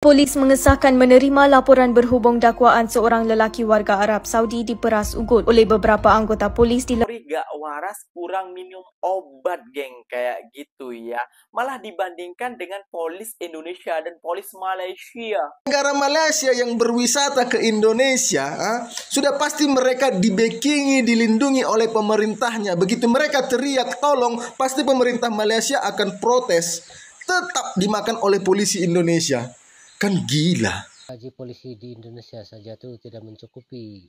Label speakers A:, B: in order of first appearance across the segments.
A: Polis mengesahkan menerima laporan berhubung dakwaan seorang lelaki warga Arab Saudi diperas ugut oleh beberapa anggota polis di
B: gak waras, kurang minum obat, geng, kayak gitu ya. Malah dibandingkan dengan polis Indonesia dan polis Malaysia.
C: Negara Malaysia yang berwisata ke Indonesia, sudah pasti mereka dibekingi, dilindungi oleh pemerintahnya. Begitu mereka teriak tolong, pasti pemerintah Malaysia akan protes. Tetap dimakan oleh polisi Indonesia. Kan gila.
D: Gaji polisi di Indonesia saja itu tidak mencukupi,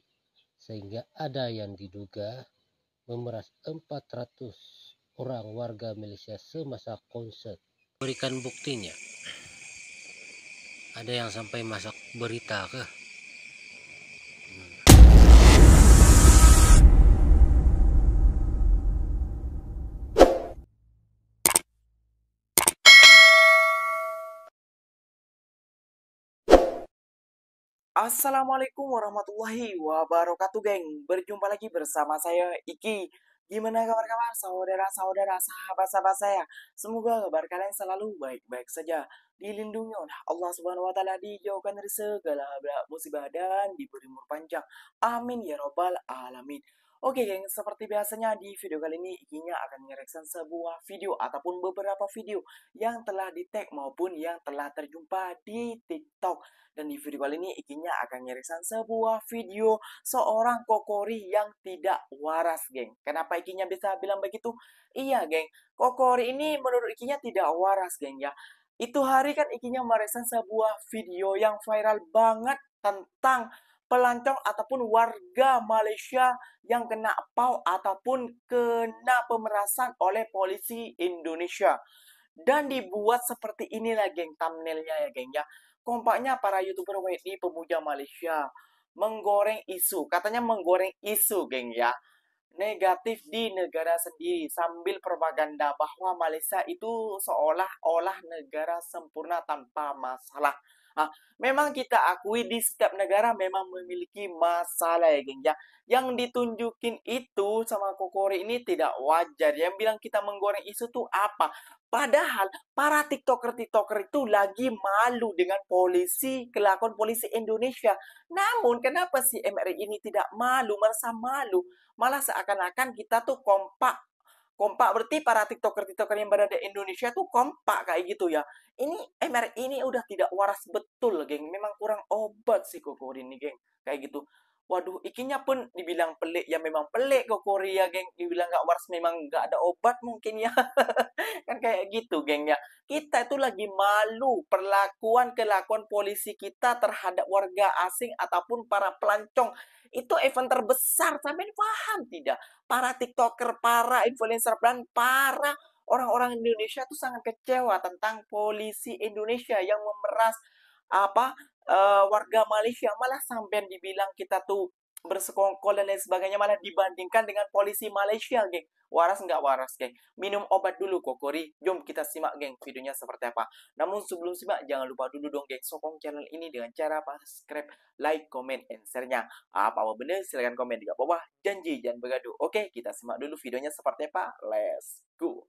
D: sehingga ada yang diduga memeras 400 orang warga Malaysia semasa konser. Berikan buktinya. Ada yang sampai masak berita kah?
B: Assalamualaikum warahmatullahi wabarakatuh, geng. Berjumpa lagi bersama saya, Iki. Gimana kabar-kabar saudara-saudara, sahabat-sahabat saya? Semoga kabar kalian selalu baik-baik saja, dilindungi oleh Allah Subhanahu wa taala, dijauhkan dari segala musibah dan diberi umur panjang. Amin ya robbal alamin. Oke, geng, seperti biasanya di video kali ini Ikinya akan mereaction sebuah video ataupun beberapa video yang telah di-tag maupun yang telah terjumpa di TikTok. Dan di video kali ini Ikinya akan mereaction sebuah video seorang kokori yang tidak waras, geng. Kenapa Ikinya bisa bilang begitu? Iya, geng, kokori ini menurut Ikinya tidak waras, geng, ya. Itu hari kan Ikinya mereaction sebuah video yang viral banget tentang pelancong ataupun warga Malaysia yang kena pau ataupun kena pemerasan oleh polisi Indonesia. Dan dibuat seperti inilah, geng, thumbnailnya ya, geng, ya. Kompaknya para YouTuber WNI pemuja Malaysia menggoreng isu, katanya menggoreng isu, geng, ya, negatif di negara sendiri sambil propaganda bahwa Malaysia itu seolah-olah negara sempurna tanpa masalah. Memang kita akui di setiap negara memang memiliki masalah ya, geng, ya. Yang ditunjukin itu sama kokori ini tidak wajar. Yang bilang kita menggoreng isu tuh apa? Padahal para tiktoker itu lagi malu dengan kelakuan polisi Indonesia. Namun kenapa si MRI ini tidak malu, merasa malu? Malah seakan-akan kita tuh kompak. Kompak berarti para tiktoker yang berada di Indonesia tuh kompak kayak gitu ya. Ini MRI ini udah tidak waras betul, geng. Memang kurang obat sih kokori ini, geng. Kayak gitu. Waduh, Ikinya pun dibilang pelik, ya memang pelik kokori ya, geng. Dibilang nggak waras, memang nggak ada obat mungkin ya. Kan kayak gitu, geng, ya. Kita itu lagi malu kelakuan polisi kita terhadap warga asing ataupun para pelancong. Itu event terbesar, sampai paham tidak? Para tiktoker, para influencer, dan para orang-orang Indonesia tuh sangat kecewa tentang polisi Indonesia yang memeras warga Malaysia. Malah sampai dibilang kita tuh bersekongkol dan lain sebagainya, malah dibandingkan dengan polisi Malaysia, geng. Waras nggak waras, geng? Minum obat dulu, kokori. Jom kita simak, geng, videonya seperti apa. Namun sebelum simak, jangan lupa dulu dong, geng, sokong channel ini dengan cara subscribe, like, comment, and share-nya. Apa bener, silahkan komen di bawah. Janji jangan bergaduh. Oke, kita simak dulu videonya seperti apa. Let's go.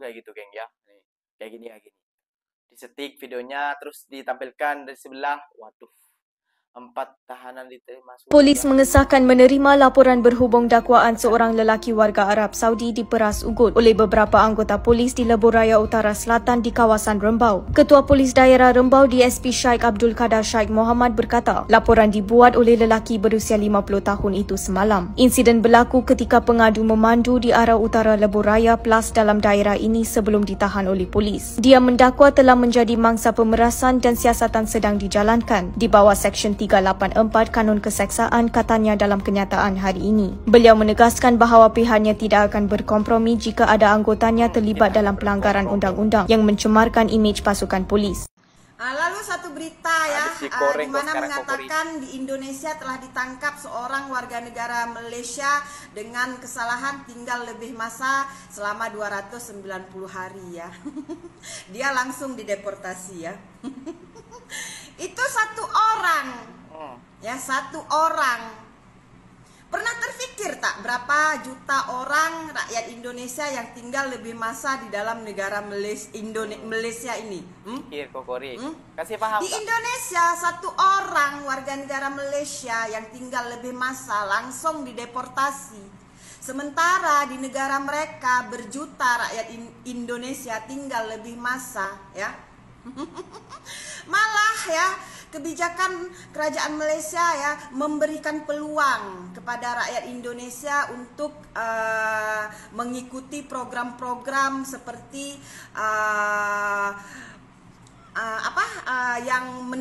B: Kayak gitu, geng, ya. Nih, kayak gini ya, gini. Disetik videonya terus ditampilkan dari sebelah. Waduh. 4 tahanan diterima.
A: Polis mengesahkan menerima laporan berhubung dakwaan seorang lelaki warga Arab Saudi diperas ugut oleh beberapa anggota polis di Lebuhraya Utara Selatan di kawasan Rembau. Ketua Polis Daerah Rembau DSP Shaikh Abdul Qadir Shaikh Muhammad berkata, laporan dibuat oleh lelaki berusia 50 tahun itu semalam. Insiden berlaku ketika pengadu memandu di arah utara Lebuhraya Plus dalam daerah ini sebelum ditahan oleh polis. Dia mendakwa telah menjadi mangsa pemerasan dan siasatan sedang dijalankan di bawah Seksyen 384 Kanun Keseksaan, katanya dalam kenyataan hari ini. Beliau menegaskan bahawa pihaknya tidak akan berkompromi jika ada anggotanya terlibat dalam pelanggaran undang-undang yang mencemarkan imej pasukan polis.
E: Lalu satu berita ya, di mana mengatakan di Indonesia telah ditangkap seorang warga negara Malaysia dengan kesalahan tinggal lebih masa selama 290 hari ya. Dia langsung dideportasi ya. Itu satu orang, ya, satu orang. Pernah terfikir tak berapa juta orang rakyat Indonesia yang tinggal lebih masa di dalam negara Malaysia ini?
B: Kasih paham.
E: Di Indonesia satu orang warga negara Malaysia yang tinggal lebih masa langsung dideportasi. Sementara di negara mereka berjuta rakyat Indonesia tinggal lebih masa, ya. Malah ya, kebijakan kerajaan Malaysia ya memberikan peluang kepada rakyat Indonesia untuk mengikuti program-program seperti yang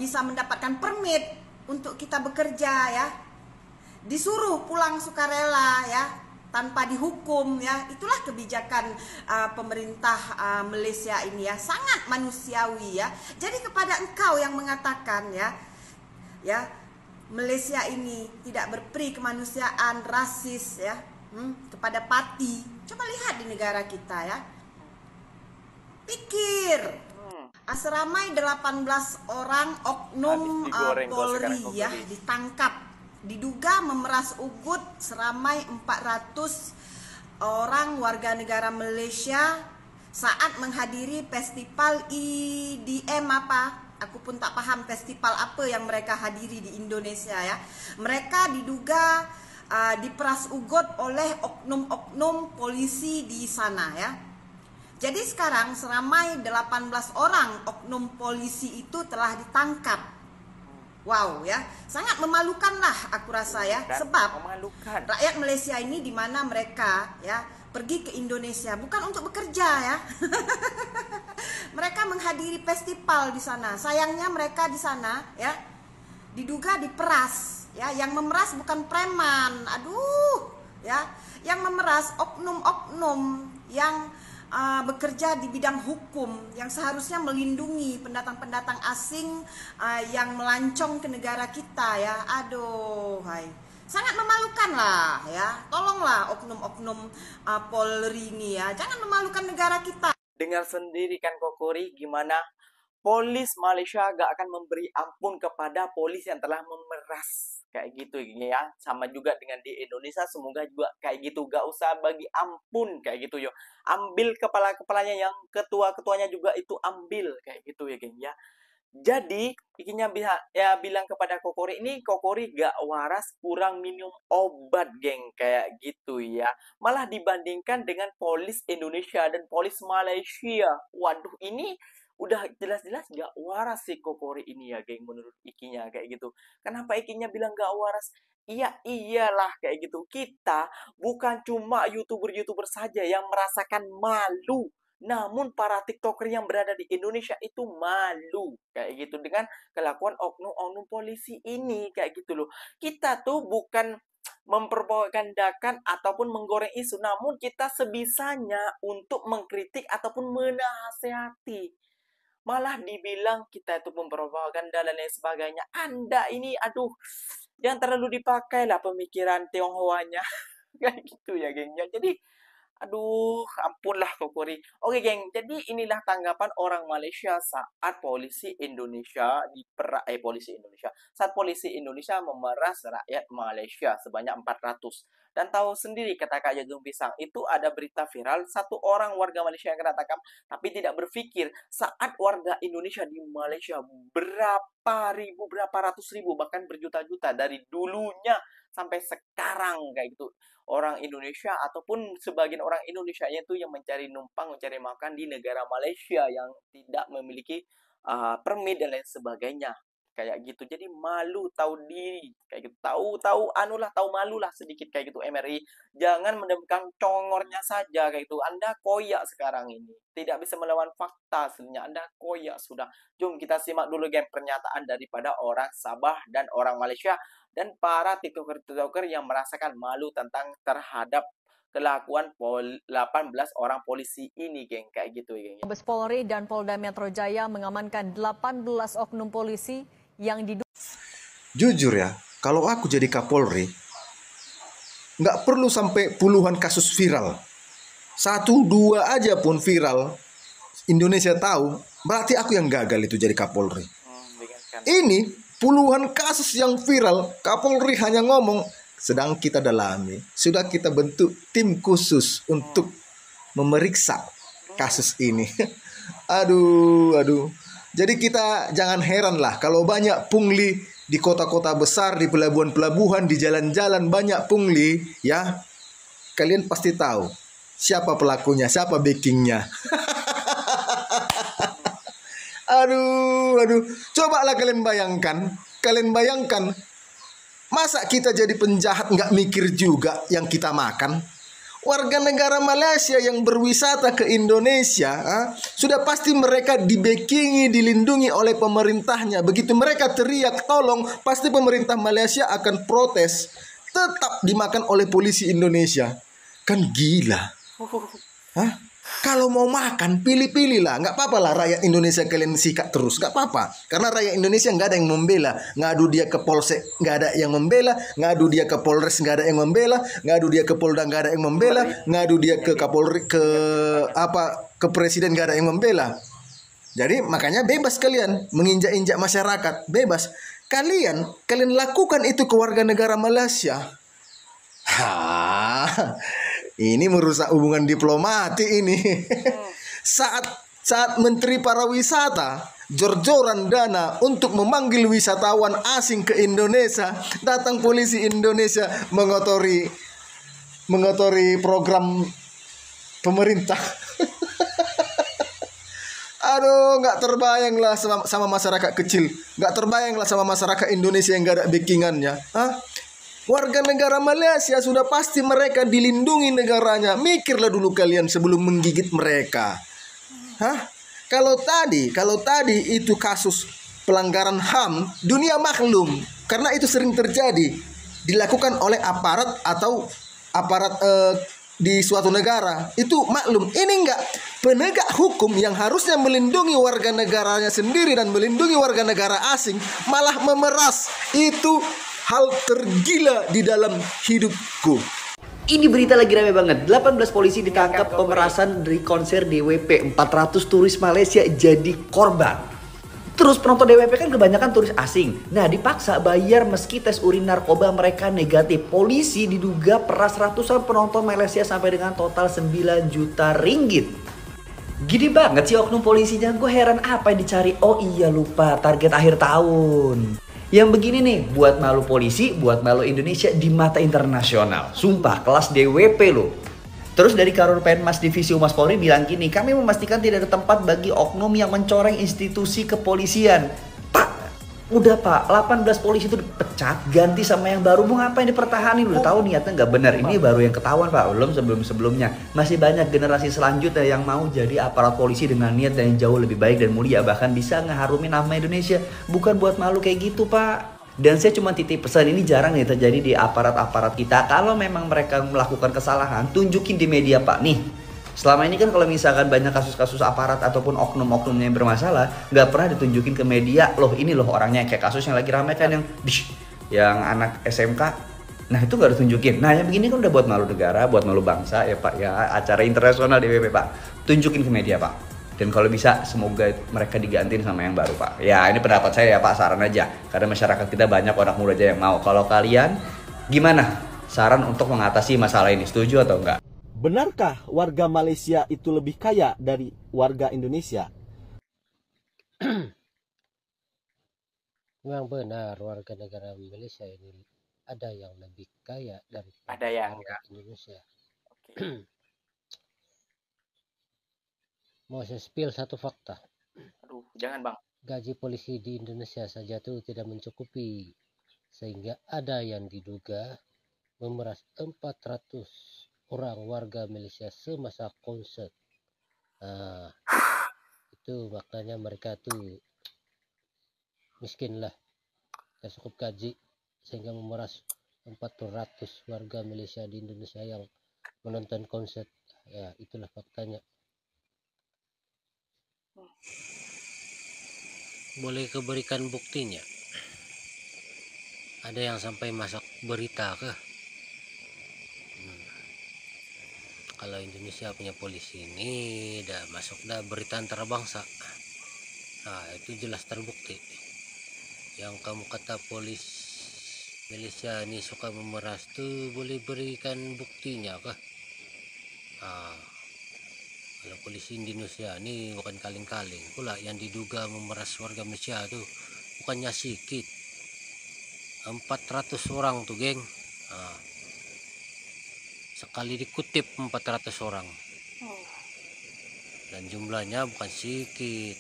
E: bisa mendapatkan permit untuk kita bekerja ya, disuruh pulang sukarela ya, tanpa dihukum ya. Itulah kebijakan pemerintah Malaysia ini ya, sangat manusiawi ya. Jadi kepada engkau yang mengatakan ya Malaysia ini tidak berperi kemanusiaan, rasis ya, kepada parti, coba lihat di negara kita ya. Pikir, seramai 18 orang oknum Polri ya ditangkap, diduga memeras ugut seramai 400 orang warga negara Malaysia saat menghadiri festival EDM apa? Aku pun tak paham festival apa yang mereka hadiri di Indonesia ya. Mereka diduga diperas ugut oleh oknum-oknum polisi di sana ya. Jadi sekarang seramai 18 orang oknum polisi itu telah ditangkap. Wow ya, sangat memalukan lah aku rasa ya, sebab rakyat Malaysia ini di mana mereka ya pergi ke Indonesia bukan untuk bekerja ya. Mereka menghadiri festival di sana. Sayangnya mereka di sana ya diduga diperas ya, yang memeras bukan preman. Aduh ya, yang memeras oknum-oknum yang bekerja di bidang hukum yang seharusnya melindungi pendatang-pendatang asing yang melancong ke negara kita ya. Aduh, hai. Sangat memalukan lah ya. Tolonglah oknum-oknum Polri ini ya, jangan memalukan negara kita.
B: Dengar sendiri kan Kokori gimana polis Malaysia gak akan memberi ampun kepada polis yang telah memeras kayak gitu ya. Sama juga dengan di Indonesia, semoga juga kayak gitu, gak usah bagi ampun kayak gitu yo. Ambil kepala-kepalanya, yang ketua-ketuanya juga itu ambil kayak gitu ya geng ya. Jadi ikinya bilang kepada Kokori, ini Kokori gak waras, kurang minum obat geng kayak gitu ya. Malah dibandingkan dengan polis Indonesia dan polis Malaysia, waduh ini udah jelas-jelas gak waras sih Kokori ini ya geng, menurut ikinya kayak gitu. Kenapa ikinya bilang gak waras? Iya iyalah kayak gitu. Kita bukan cuma youtuber-youtuber saja yang merasakan malu, namun para tiktoker yang berada di Indonesia itu malu kayak gitu dengan kelakuan oknum-oknum polisi ini kayak gitu loh. Kita tuh bukan mempropagandakan ataupun menggoreng isu, namun kita sebisanya untuk mengkritik ataupun menasehati. Malah dibilang kita itu mempropaganda dan lain sebagainya. Anda ini, aduh, jangan terlalu dipakai lah pemikiran Tionghoanya. Kayak gitu ya, gengnya. Jadi, aduh, ampunlah Kokori. Oke, geng. Jadi inilah tanggapan orang Malaysia saat polisi Indonesia saat polisi Indonesia memeras rakyat Malaysia sebanyak 400. Dan tahu sendiri kata Kak Jagung Pisang, itu ada berita viral satu orang warga Malaysia yang kena tangkap, tapi tidak berpikir saat warga Indonesia di Malaysia berapa ratus ribu, bahkan berjuta-juta dari dulunya sampai sekarang kayak gitu. Orang Indonesia ataupun sebagian orang Indonesia itu yang mencari numpang, mencari makan di negara Malaysia yang tidak memiliki permit dan lain sebagainya kayak gitu. Jadi malu, tahu diri kayak gitu, tahu malu lah sedikit kayak gitu. MRI jangan mendemkan congornya saja kayak gitu. Anda koyak sekarang ini, tidak bisa melawan fakta sebenarnya. Anda koyak sudah. Jom kita simak dulu game pernyataan daripada orang Sabah dan orang Malaysia dan para tiktoker yang merasakan malu terhadap kelakuan 18 orang polisi ini, geng, kayak gitu, geng.
F: Mabes Polri dan Polda Metro Jaya mengamankan 18 oknum polisi yang diduga.
C: Jujur ya, kalau aku jadi Kapolri, nggak perlu sampai puluhan kasus viral. 1-2 aja pun viral, Indonesia tahu, berarti aku yang gagal itu jadi Kapolri. Ini puluhan kasus yang viral, Kapolri hanya ngomong, sedang kita dalami, sudah kita bentuk tim khusus untuk memeriksa kasus ini. Aduh. Jadi kita jangan heran lah kalau banyak pungli di kota-kota besar, di pelabuhan-pelabuhan, di jalan-jalan banyak pungli, ya. Kalian pasti tahu siapa pelakunya, siapa backingnya. Aduh. Cobalah kalian bayangkan. Masa kita jadi penjahat nggak mikir juga yang kita makan? Warga negara Malaysia yang berwisata ke Indonesia, sudah pasti mereka dibackingi, dilindungi oleh pemerintahnya. Begitu mereka teriak tolong, pasti pemerintah Malaysia akan protes. Tetap dimakan oleh polisi Indonesia. Kan gila. Kalau mau makan, pilih-pilih lah. Nggak apa-apa lah rakyat Indonesia kalian sikat terus. Nggak apa-apa. Karena rakyat Indonesia nggak ada yang membela. Ngadu dia ke Polsek, nggak ada yang membela. Ngadu dia ke Polres, nggak ada yang membela. Ngadu dia ke Polda, nggak ada yang membela. Ngadu dia ke Kapolri, ke Presiden, nggak ada yang membela. Jadi makanya bebas kalian menginjak-injak masyarakat. Bebas. Kalian lakukan itu ke warga negara Malaysia. Ini merusak hubungan diplomatik ini. Saat Menteri Pariwisata jor-joran dana untuk memanggil wisatawan asing ke Indonesia, datang polisi Indonesia mengotori program pemerintah. Aduh, nggak terbayang lah sama masyarakat kecil, nggak terbayang lah sama masyarakat Indonesia yang nggak ada backingannya. Warga negara Malaysia sudah pasti mereka dilindungi negaranya. Mikirlah dulu kalian sebelum menggigit mereka. Kalau tadi itu kasus pelanggaran HAM, dunia maklum. Karena itu sering terjadi. Dilakukan oleh aparat atau aparat di suatu negara. Itu maklum. Ini enggak. Penegak hukum yang harusnya melindungi warga negaranya sendiri dan melindungi warga negara asing malah memeras. Itu hal tergila di dalam hidupku.
G: Ini berita lagi rame banget. 18 polisi ditangkap pemerasan dari konser DWP. 400 turis Malaysia jadi korban. Terus penonton DWP kan kebanyakan turis asing. Nah, dipaksa bayar meski tes urin narkoba mereka negatif. Polisi diduga peras ratusan penonton Malaysia sampai dengan total 9 juta ringgit. Gini banget sih oknum polisinya. Gue heran apa yang dicari. Oh iya, lupa target akhir tahun. Yang begini nih, buat malu polisi, buat malu Indonesia di mata internasional. Sumpah, kelas DWP loh. Terus dari Karur Penmas Divisi Humas Polri bilang gini, kami memastikan tidak ada tempat bagi oknum yang mencoreng institusi kepolisian. Pak, udah pak, 18 polisi itu dipecat, ganti sama yang baru. Mau ngapain dipertahanin? Udah tahu niatnya nggak benar. Ini baru yang ketahuan pak, belum sebelum-sebelumnya. Masih banyak generasi selanjutnya yang mau jadi aparat polisi dengan niat yang jauh lebih baik dan mulia. Bahkan bisa ngeharumin nama Indonesia. Bukan buat malu kayak gitu pak. Dan saya cuma titip pesan, ini jarang nih terjadi di aparat-aparat kita. Kalau memang mereka melakukan kesalahan, tunjukin di media pak. Nih, selama ini kan kalau misalkan banyak kasus-kasus aparat ataupun oknum-oknumnya yang bermasalah, nggak pernah ditunjukin ke media. Loh ini loh orangnya, kayak kasus yang lagi ramai kan yang anak SMK. Nah itu nggak ditunjukin. Nah yang begini kan udah buat malu negara, buat malu bangsa ya pak ya. Acara internasional DWP pak, tunjukin ke media pak. Dan kalau bisa semoga mereka digantiin sama yang baru pak. Ya ini pendapat saya ya pak, saran aja. Karena masyarakat kita banyak orang muda aja yang mau. Kalau kalian gimana saran untuk mengatasi masalah ini, setuju atau enggak?
H: Benarkah warga Malaysia itu lebih kaya dari warga Indonesia?
D: Memang benar warga negara Malaysia ini ada yang lebih kaya daripada
B: Ada yang
D: warga Indonesia. Mau saya spill satu fakta.
B: Aduh, jangan bang.
D: Gaji polisi di Indonesia saja itu tidak mencukupi. Sehingga ada yang diduga memeras 400 orang warga Malaysia semasa konser. Nah, itu maknanya mereka tuh miskin lah. Tidak cukup gaji. Sehingga memeras 400 warga Malaysia di Indonesia yang menonton konser. Ya, itulah faktanya. Boleh keberikan buktinya? Ada yang sampai masuk berita ke? Kalau Indonesia punya polisi ini dah masuk dah berita antarabangsa. Nah, itu jelas terbukti. Yang kamu kata polis Malaysia ini suka memeras tuh, boleh berikan buktinya kah? Nah, kalau polisi Indonesia ini bukan kaleng-kaleng pula yang diduga memeras warga Malaysia tuh, bukannya sedikit, 400 orang tuh geng. Nah, sekali dikutip 400 orang, dan jumlahnya bukan sedikit.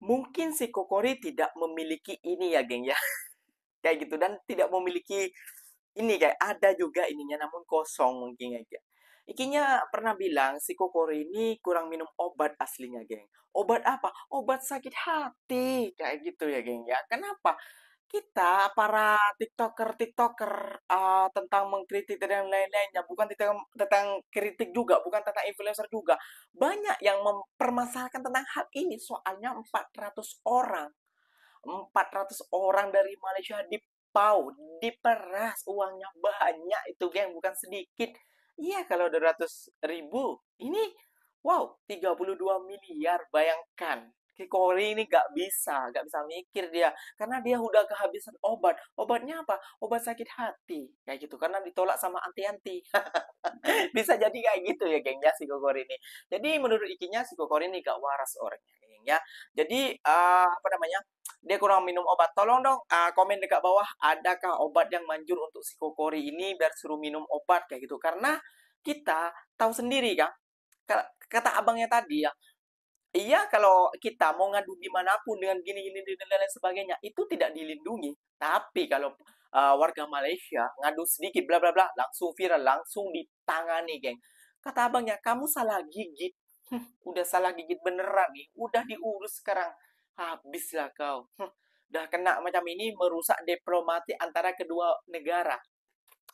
B: Mungkin si Kokori tidak memiliki ini ya geng ya. Kayak gitu, dan tidak memiliki ini, kayak ada juga ininya namun kosong mungkin aja. Ikinya pernah bilang si Kokori ini kurang minum obat aslinya geng. Obat apa? Obat sakit hati. Kayak gitu ya geng ya. Kenapa? Kita para tiktoker tentang mengkritik dan lain-lainnya, bukan tentang kritik juga, bukan tentang influencer juga, banyak yang mempermasalahkan tentang hal ini. Soalnya 400 orang dari Malaysia diperas, uangnya banyak itu geng, bukan sedikit. Iya, kalau 200.000 ini wow, 32 miliar, bayangkan. Kori ini gak bisa mikir dia, karena dia udah kehabisan obat. Obatnya apa? Obat sakit hati, kayak gitu, karena ditolak sama anti-anti. Bisa jadi kayak gitu ya geng ya, si Kokori ini. Jadi menurut ikinya si Kokori ini gak waras orangnya geng ya. Jadi apa namanya, dia kurang minum obat. Tolong dong komen dekat bawah, adakah obat yang manjur untuk si Kokori ini biar suruh minum obat kayak gitu. Karena kita tahu sendiri kan, kata abangnya tadi ya, iya, kalau kita mau ngadu dimanapun dengan gini-gini dan lain sebagainya, itu tidak dilindungi. Tapi kalau warga Malaysia ngadu sedikit bla bla bla, langsung viral, langsung ditangani, geng. Kata abangnya, kamu salah gigit. Udah salah gigit beneran nih, udah diurus sekarang. Habislah kau. Udah kena macam ini, merusak diplomasi antara kedua negara.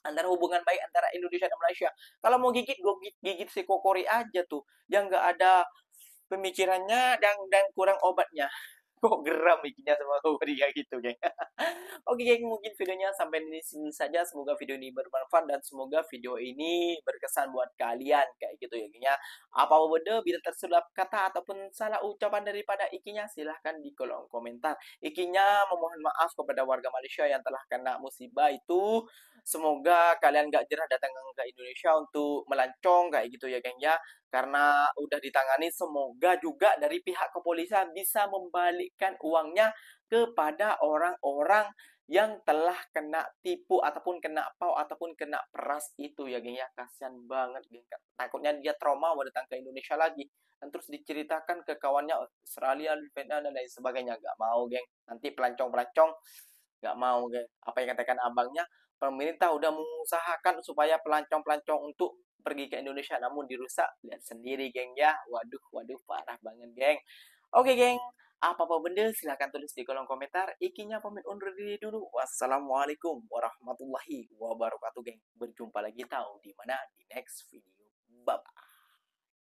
B: Antara hubungan baik antara Indonesia dan Malaysia. Kalau mau gigit, gue gigit si Kokori aja tuh. Yang nggak ada pemikirannya dan kurang obatnya. Kok geram bikinnya sama Kokori kayak gitu, geng. Oke, geng, mungkin videonya sampai di sini saja. Semoga video ini bermanfaat dan semoga video ini berkesan buat kalian kayak gitu ya, geng ya. Apa beda bila tersilap kata ataupun salah ucapan daripada ikinya, silahkan di kolom komentar. Ikinya memohon maaf kepada warga Malaysia yang telah kena musibah itu. Semoga kalian gak jerah datang ke Indonesia untuk melancong kayak gitu ya, geng ya. Karena udah ditangani, semoga juga dari pihak kepolisian bisa membalikkan uangnya kepada orang-orang yang telah kena tipu ataupun kena pau ataupun kena peras itu ya, geng ya. Kasihan banget, geng. Takutnya dia trauma mau datang ke Indonesia lagi dan terus diceritakan ke kawannya Australia, Vietnam dan lain sebagainya. Gak mau, geng. Nanti pelancong-pelancong gak mau, geng. Apa yang katakan abangnya, pemerintah udah mengusahakan supaya pelancong-pelancong untuk pergi ke Indonesia, namun dirusak. Lihat sendiri, geng ya. Waduh, parah banget, geng. Oke, geng. Apa-apa benda silahkan tulis di kolom komentar. Ikinya pamit undur diri dulu. Wassalamualaikum warahmatullahi wabarakatuh, geng. Berjumpa lagi tahu di mana di next video. Bye-bye.